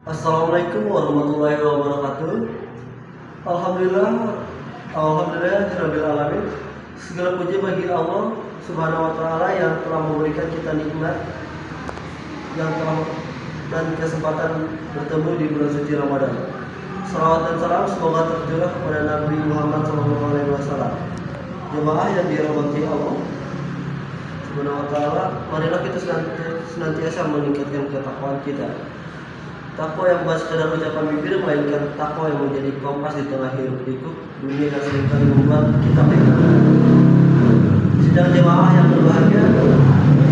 Assalamualaikum warahmatullahi wabarakatuh. Alhamdulillah, Alhamdulillahirabbil alamin. Segala puji bagi Allah Subhanahu wa taala yang telah memberikan kita nikmat dan kesempatan bertemu di bulan suci Ramadan. Salawat dan salam semoga tercurah kepada Nabi Muhammad SAW. Jemaah yang dirahmati Allah Subhanahu wa taala, marilah kita senantiasa meningkatkan ketakwaan kita. Takwa yang bukan sekadar ucapan bibir, melainkan takwa yang menjadi kompas di tengah hiruk pikuk dunia yang seringkali membuat kita bingung. Sidang jemaah yang berbahagia,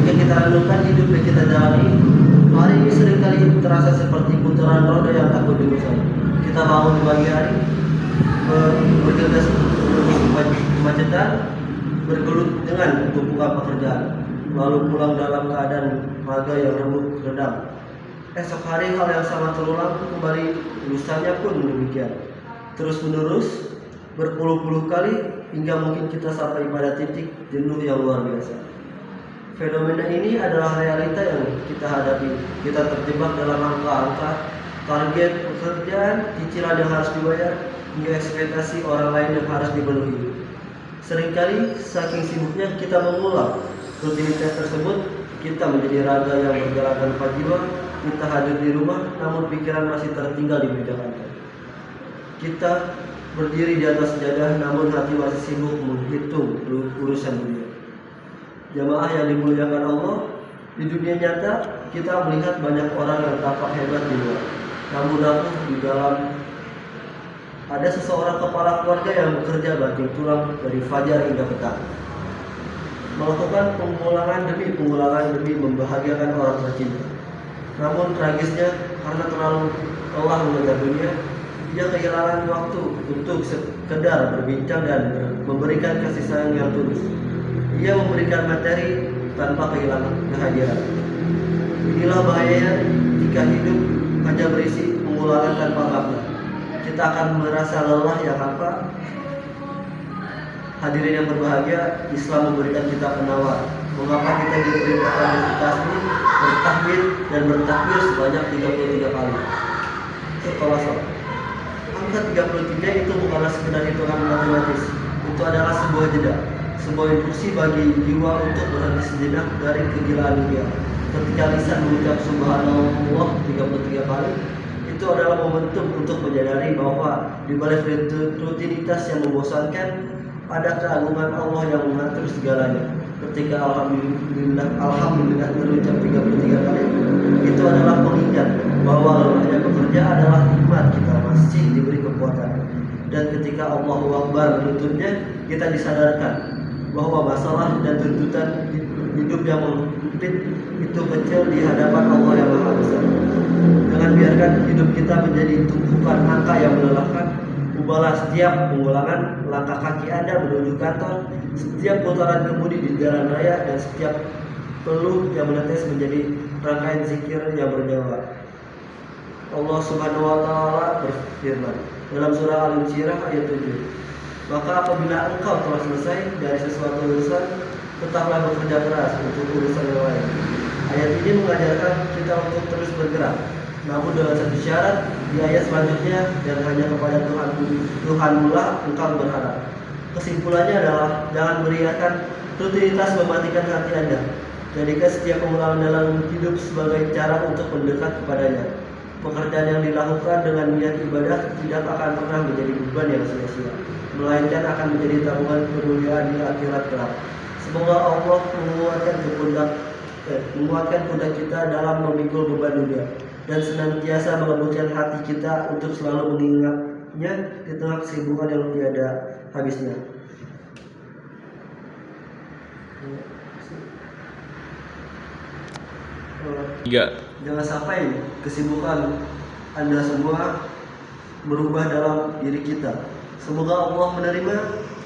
jika kita renungkan hidup yang kita jalani, hari ini seringkali terasa seperti putaran roda yang tak berhenti. Kita bangun di pagi hari, bergegas menuju kemacetan, bergelut dengan tumpukan pekerjaan, lalu pulang dalam keadaan raga yang remuk redam. Esok hari hal yang sama terulang kembali, lusanya pun demikian. Terus menerus berpuluh-puluh kali hingga mungkin kita sampai pada titik jenuh yang luar biasa. Fenomena ini adalah realita yang kita hadapi. Kita terjebak dalam angka-angka, target pekerjaan, cicilan yang harus dibayar, hingga ekspektasi orang lain yang harus dipenuhi. Seringkali saking sibuknya kita mengulang rutinitas tersebut, kita menjadi raga yang bergerak tanpa jiwa. Kita hadir di rumah, namun pikiran masih tertinggal di meja kantor. Kita berdiri di atas sejadah, namun hati masih sibuk menghitung urusan dunia. Jamaah yang dimuliakan Allah, di dunia nyata kita melihat banyak orang yang tampak hebat di luar, namun rapuh di dalam. Ada seseorang kepala keluarga yang bekerja banting tulang dari fajar hingga petang, melakukan pengulangan demi membahagiakan orang tercinta. Namun tragisnya, karena terlalu lelah mengejar dunia, dia kehilangan waktu untuk sekedar berbincang dan memberikan kasih sayang yang tulus. Ia memberikan materi tanpa kehilangan kehadiran. Inilah bahayanya jika hidup hanya berisi pengulangan tanpa makna. Kita akan merasa lelah yang hampa. Hadirin yang berbahagia, Islam memberikan kita penawar. Mengapa kita diperintahkan bertasbih, bertahmid dan bertakbir sebanyak 33 kali setelah sholat? Angka 33 itu bukanlah sekedar hitungan matematis. Itu adalah sebuah jeda, sebuah instruksi bagi jiwa untuk berhenti sejenak dari kegilaan dunia. Ketika lisan mengucap subhanallah 33 kali, itu adalah momentum untuk menyadari bahwa di balik rutinitas yang membosankan ada keagungan Allah yang mengatur segalanya. Ketika alhamdulillah terucap 33 kali, itu adalah pengingat bahwa lelahnya bekerja adalah nikmat, kita masih diberi kekuatan. Dan ketika Allahu Akbar menutupnya, kita disadarkan bahwa masalah dan tuntutan hidup yang menghimpit itu kecil di hadapan Allah yang Maha Besar. Jangan biarkan hidup kita menjadi tumpukan angka yang melelahkan. Ubahlah setiap pengulangan langkah kaki Anda menuju kantor, setiap putaran kemudi di jalan raya, dan setiap peluh yang menetes menjadi rangkaian zikir yang bernyawa. Allah Subhanahu wa taala berfirman dalam surah Al-Insyirah ayat 7, maka apabila engkau telah selesai dari sesuatu urusan, tetaplah bekerja keras untuk urusan yang lain. Ayat ini mengajarkan kita untuk terus bergerak, namun dengan satu syarat di ayat selanjutnya, dan hanya kepada Tuhanmulah engkau berharap. Kesimpulannya adalah jangan beriakan rutinitas mematikan hati Anda. Jadikan setiap pengulangan dalam hidup sebagai cara untuk mendekat kepadanya. Pekerjaan yang dilakukan dengan niat ibadah tidak akan pernah menjadi beban yang sia-sia, melainkan akan menjadi tabungan kemuliaan di akhirat kelak. Semoga Allah menguatkan pundak kita dalam memikul beban dunia, dan senantiasa melembutkan hati kita untuk selalu mengingatnya di tengah kesibukan yang tiada habisnya. Jangan sampai kesibukan Anda semua berubah dalam diri kita. Semoga Allah menerima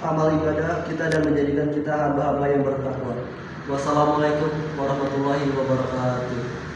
amal ibadah kita dan menjadikan kita hamba-hamba yang bertakwa. Wassalamualaikum warahmatullahi wabarakatuh.